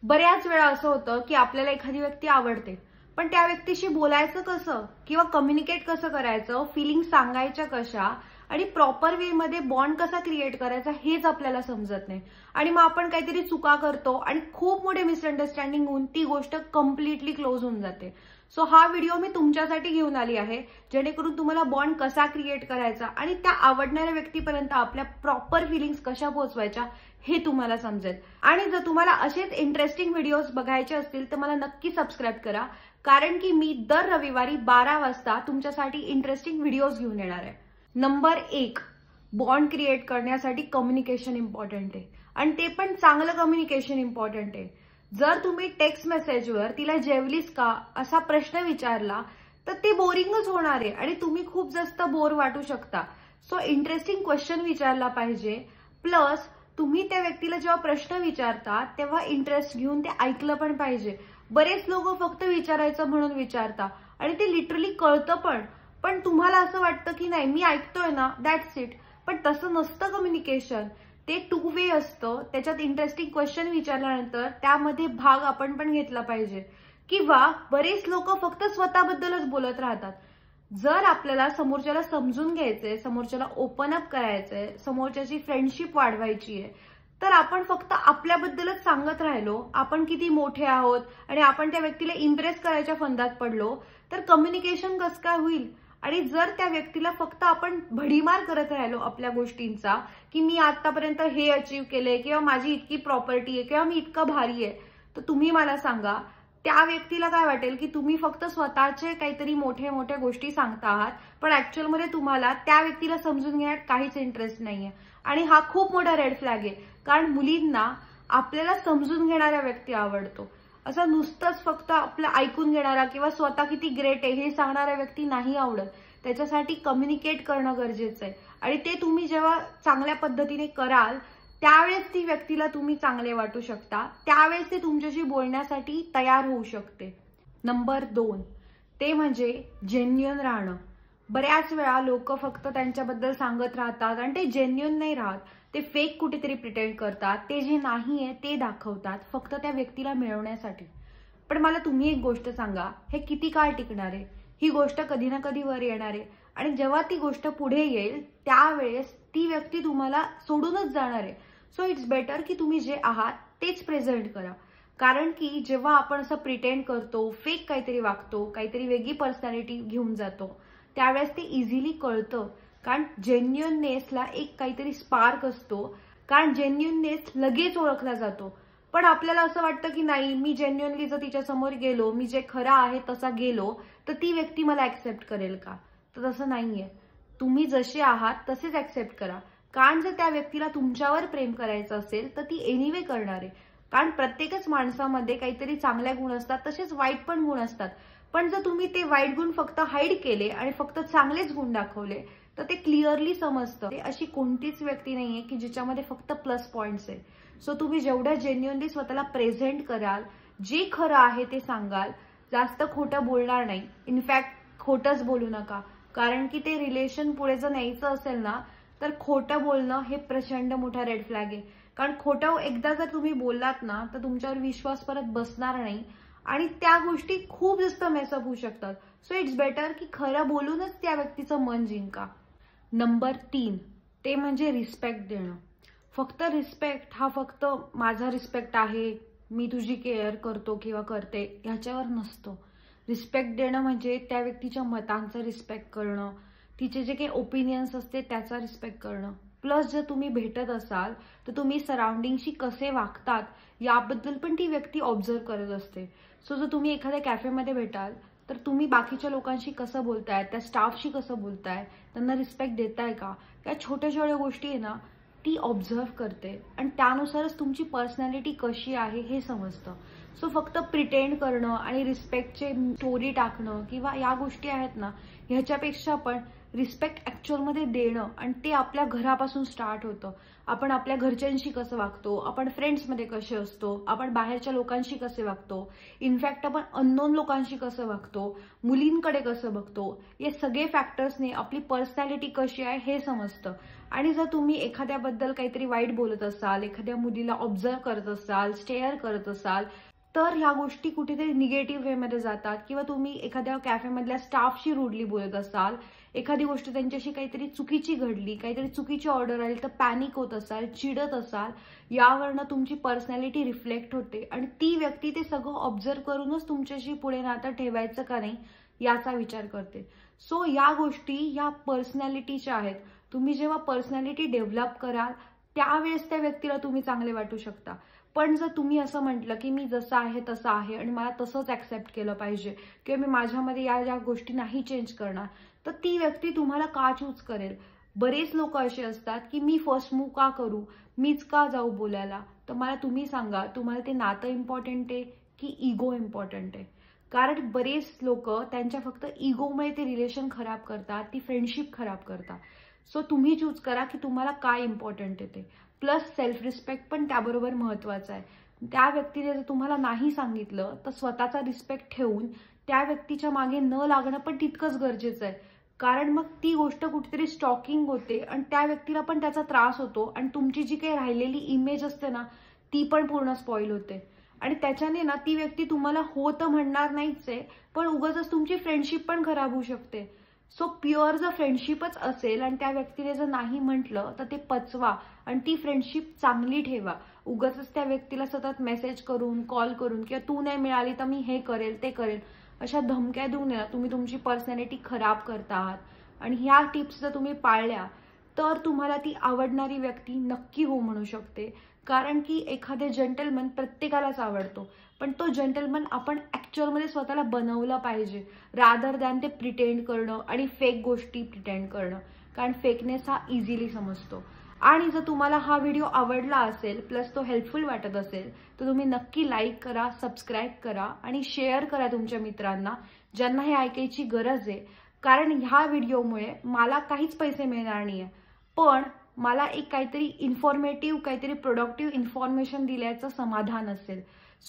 बऱ्याच वेळा असं होतं की आपल्याला एखादी व्यक्ती आवडते, पण त्या व्यक्तीशी बोलायचं कसं किंवा कम्युनिकेट कसं करायचं, फिलिंग सांगायच्या कशा आणि प्रॉपर वे मध्ये बॉन्ड कसा क्रिएट करायचा हेच आपल्याला समजत नाही. आणि मग आपण काहीतरी चुका करतो आणि खूप मोठे मिसअंडरस्टँडिंग होऊन ती गोष्ट कम्प्लिटली क्लोज होऊन जाते. सो हा व्हिडिओ मी तुमच्यासाठी घेऊन आली आहे, जेणेकरून तुम्हाला बॉन्ड कसा क्रिएट करायचा आणि त्या आवडणाऱ्या व्यक्तीपर्यंत आपल्या प्रॉपर फिलिंग्स कशा पोहोचवायच्या हे तुम्हाला समजेल. आणि जर तुम्हाला असेच इंटरेस्टिंग व्हिडिओज बघायचे असतील तर मला नक्की सबस्क्राईब करा, कारण की मी दर रविवारी 12 वाजता तुमच्यासाठी इंटरेस्टिंग व्हिडिओज घेऊन येणार आहे. नंबर 1, बॉन्ड क्रिएट करण्यासाठी कम्युनिकेशन इम्पॉर्टंट आहे आणि ते पण चांगलं कम्युनिकेशन इम्पॉर्टंट आहे. जर तुम्ही टेक्स्ट मेसेजवर तिला जेवलीस का असा प्रश्न विचारला तर ते बोरिंगच होणार आहे आणि तुम्ही खूप जास्त बोर वाटू शकता. सो इंटरेस्टिंग क्वेश्चन विचारला पाहिजे. प्लस तुम्ही त्या व्यक्तीला जेव्हा प्रश्न विचारता तेव्हा इंटरेस्ट घेऊन ते ऐकलं पण पाहिजे. बरेच लोक फक्त विचारायचं म्हणून विचारता आणि ते लिटरली कळतं पण तुम्हाला असं वाटतं की नाही मी ऐकतोय ना, दॅट्स इट. पण तसं नसतं कम्युनिकेशन. ते 2 वे असतं. त्याच्यात इंटरेस्टिंग क्वेश्चन विचारल्यानंतर त्यामध्ये भाग आपण पण घेतला पाहिजे. किंवा बरेच लोक फक्त स्वतःबद्दलच बोलत राहतात. जर आपल्याला समोरच्याला समजून घ्यायचंय, समोरच्याला ओपन अप करायचंय, समोरच्याची फ्रेंडशिप वाढवायची आहे, तर आपण फक्त आपल्याबद्दलच सांगत राहिलो, आपण किती मोठे आहोत आणि आपण त्या व्यक्तीला इम्प्रेस करायच्या फंदात पडलो तर कम्युनिकेशन कसं काय होईल. आणि जर त्या व्यक्तीला फक्त आपण भडीमार करत राहिलो आपल्या गोष्टींचा की मी आतापर्यंत हे अचीव्ह केलंय किंवा माझी इतकी प्रॉपर्टी आहे किंवा मी इतकं भारी आहे, तर तुम्ही मला सांगा त्या व्यक्तीला काय वाटेल की तुम्ही फक्त स्वतःचे काहीतरी मोठे मोठ्या गोष्टी सांगता आहात, पण ऍक्च्युअलमध्ये तुम्हाला त्या व्यक्तीला समजून घेण्यात काहीच इंटरेस्ट नाहीये. आणि हा खूप मोठा रेड फ्लॅग आहे, कारण मुलींना आपल्याला समजून घेणारा व्यक्ती आवडतो. असं नुसतंच फक्त आपलं ऐकून घेणारा किंवा स्वतः किती ग्रेट आहे हे सांगणारा व्यक्ती नाही आवडत. त्याच्यासाठी कम्युनिकेट करणं गरजेचं आहे आणि ते तुम्ही जेव्हा चांगल्या पद्धतीने कराल त्यावेळेस ती व्यक्तीला तुम्ही चांगले वाटू शकता, त्यावेळेस ते तुमच्याशी बोलण्यासाठी तयार होऊ शकते. नंबर 2, ते म्हणजे जेन्युइन राहणं. बऱ्याच वेळा लोक फक्त त्यांच्याबद्दल सांगत राहतात आणि ते जेन्युइन नाही राहत. ते फेक कुठेतरी प्रिटेंड करतात, ते जे नाहीये ते दाखवतात फक्त त्या व्यक्तीला मिळवण्यासाठी. पण मला तुम्ही एक गोष्ट सांगा, हे किती काळ टिकणार आहे. ही गोष्ट कधी ना कधी वर येणार आहे आणि जेव्हा ती गोष्ट पुढे येईल त्यावेळेस ती व्यक्ती तुम्हाला सोडूनच जाणार आहे. सो इट्स बेटर की तुम्ही जे आहात तेच प्रेझेंट करा. कारण की जेव्हा आपण असं प्रिटेंड करतो, फेक काहीतरी वागतो, काहीतरी वेगळी पर्सनॅलिटी घेऊन जातो, त्यावेळेस ते इझिली कळतं. कारण जेन्युइननेसला एक काहीतरी स्पार्क असतो, कारण जेन्युइननेस लगेच ओळखला जातो. पण आपल्याला असं वाटतं की नाही, मी जेन्युइनली जर तिच्या समोर गेलो, मी जे खरं आहे तसा गेलो तर ती व्यक्ती मला ऍक्सेप्ट करेल का. तर तसं नाहीये. तुम्ही जसे आहात तसेच ऍक्सेप्ट करा. कारण जर त्या व्यक्तीला तुमच्यावर प्रेम करायचं असेल तर ती एनिवे करणार आहे. कारण प्रत्येकच माणसामध्ये काहीतरी चांगल्या गुण असतात, तसेच वाईट पण गुण असतात. पण जर तुम्ही ते वाईट गुण फक्त हाईड केले आणि फक्त चांगलेच गुण दाखवले तर ते क्लिअरली समजतं. ते अशी कोणतीच व्यक्ती नाहीये की जिच्यामध्ये फक्त प्लस पॉइंट्स आहे. सो तुम्ही जेवढ्या जेन्युइनली स्वतःला प्रेझेंट कराल, जे खरं आहे ते सांगाल, जास्त खोटं बोलणार नाही. इनफॅक्ट खोटंच बोलू नका, कारण की ते रिलेशन पुढे जर न्यायचं असेल ना तर खोटं बोलणं हे प्रचंड मोठा रेड फ्लॅग आहे. कारण खोटं एकदा जर तुम्ही बोललात ना तर तुमच्यावर विश्वास परत बसणार नाही आणि त्या गोष्टी खूप जास्त मेसअप होऊ शकतात. सो इट्स बेटर की खरं बोलूनच त्या व्यक्तीचं मन जिंका. नंबर 3, ते म्हणजे रिस्पेक्ट देणं. फक्त रिस्पेक्ट हा फक्त माझा रिस्पेक्ट आहे, मी तुझी केअर करतो किंवा करते ह्याच्यावर नसतो. रिस्पेक्ट देणं म्हणजे त्या व्यक्तीच्या मतांचा रिस्पेक्ट करणं, तिचे जे काही ओपिनियन्स असते त्याचा रिस्पेक्ट करणं. प्लस जर तुम्ही भेटत असाल तर तुम्ही सराउंडिंगशी कसे वागतात याबद्दल पण ती व्यक्ती ऑब्झर्व करत असते. सो जर तुम्ही एखाद्या कॅफेमध्ये भेटाल तर तुम्ही बाकीच्या लोकांशी कसं बोलताय, त्या स्टाफशी कसं बोलताय, त्यांना रिस्पेक्ट देताय का, त्या छोट्या छोट्या गोष्टी आहे ना ती ऑब्झर्व करते आणि त्यानुसारच तुमची पर्सनॅलिटी कशी आहे हे समजतं. सो फक्त प्रिटेंड करणं आणि रिस्पेक्टचे स्टोरी टाकणं किंवा या गोष्टी आहेत ना, ह्याच्यापेक्षा पण रिस्पेक्ट ऍक्च्युअलमध्ये देणं, आणि ते आपल्या घरापासून स्टार्ट होतं. आपण आपल्या घरच्यांशी कसं वागतो, आपण फ्रेंड्समध्ये कसे असतो, आपण बाहेरच्या लोकांशी कसे वागतो, इनफॅक्ट आपण अननोन लोकांशी कसं वागतो, मुलींकडे कसं बघतो, हे सगळे फॅक्टर्सने आपली पर्सनॅलिटी कशी आहे हे समजतं. आणि जर तुम्ही एखाद्याबद्दल काहीतरी वाईट बोलत असाल, एखाद्या मुलीला ऑब्झर्व करत असाल, स्टेअर करत असाल, तर ह्या गोष्टी कुठेतरी निगेटिव्ह वेमध्ये जातात. किंवा तुम्ही एखाद्या कॅफेमधल्या स्टाफशी रूडली बोलत असाल, एखादी गोष्ट त्यांच्याशी काहीतरी चुकीची घडली, काहीतरी चुकीची ऑर्डर आली तर पॅनिक होत असाल, चिडत असाल, यावरनं तुमची पर्सनॅलिटी रिफ्लेक्ट होते आणि ती व्यक्ती ते सगळं ऑब्झर्व करूनच तुमच्याशी पुढे नातं ठेवायचं का नाही याचा विचार करते. सो या गोष्टी या पर्सनॅलिटीच्या आहेत. तुम्ही जेव्हा पर्सनॅलिटी डेव्हलप कराल त्यावेळेस त्या व्यक्तीला तुम्ही चांगले वाटू शकता. पण जर तुम्ही असं म्हटलं की मी जसं आहे तसं आहे आणि मला तसंच ऍक्सेप्ट केलं पाहिजे किंवा मी माझ्यामध्ये या गोष्टी नाही चेंज करणार, तर ती व्यक्ती तुम्हाला का चूज करेल? बरेच लोक असे असतात की मी फर्स्ट मूव्ह का करू, मीच का जाऊ बोलायला. तर मला तुम्ही सांगा, तुम्हाला ते नातं इम्पॉर्टंट आहे की इगो इम्पॉर्टंट आहे? कारण बरेच लोक त्यांच्या फक्त इगोमुळे ते रिलेशन खराब करतात, ती फ्रेंडशिप खराब करतात. सो तुम्ही चूज करा की तुम्हाला काय इम्पॉर्टंट आहे ते. प्लस सेल्फ रिस्पेक्ट पण त्याबरोबर महत्वाचा आहे. त्या व्यक्तीने जर तुम्हाला नाही सांगितलं तर स्वतःचा रिस्पेक्ट ठेवून त्या व्यक्तीच्या मागे न लागणं पण तितकंच गरजेचं आहे. कारण मग ती गोष्ट कुठेतरी स्टॉकिंग होते आणि त्या व्यक्तीला पण त्याचा त्रास होतो आणि तुमची जी काही राहिलेली इमेज असते ना ती पण पूर्ण स्पॉइल होते. आणि त्याच्याने ना ती व्यक्ती तुम्हाला हो तर म्हणणार नाहीच आहे, पण उगाचच तुमची फ्रेंडशिप पण खराब होऊ शकते. सो प्युअर जर फ्रेंडशिपच असेल आणि त्या व्यक्तीने जर नाही म्हटलं तर ते पचवा आणि ती फ्रेंडशिप चांगली ठेवा. उगाचच त्या व्यक्तीला सतत मेसेज करून, कॉल करून किंवा तू नाही मिळाली तर मी हे करेल ते करेल अशा धमक्या देऊन तुम्ही तुमची पर्सनॅलिटी खराब करता आहात. आणि ह्या टिप्स जर तुम्ही पाळल्या तर तुम्हाला ती आवडणारी व्यक्ती नक्की हो म्हणू शकते. कारण की एखादे जेंटलमन प्रत्येकालाच आवडतो, पण तो जेंटलमन आपण ऍक्च्युअलमध्ये स्वतःला बनवलं पाहिजे, रादर दॅन ते प्रिटेंड करणं आणि फेक गोष्टी प्रिटेंड करणं. कारण फेकनेस हा इझिली समजतो. आणि जर तुम्हाला हा व्हिडिओ आवडला असेल प्लस तो हेल्पफुल वाटत असेल तर तुम्ही नक्की लाईक करा, सबस्क्राईब करा आणि शेअर करा तुमच्या मित्रांना ज्यांना हे ऐकायची गरज आहे. कारण ह्या व्हिडिओमुळे मला काहीच पैसे मिळणार नाहीये, पण मला एक काहीतरी इन्फॉर्मेटिव्ह, काहीतरी प्रोडक्टिव्ह इन्फॉर्मेशन दिल्याचं समाधान असेल.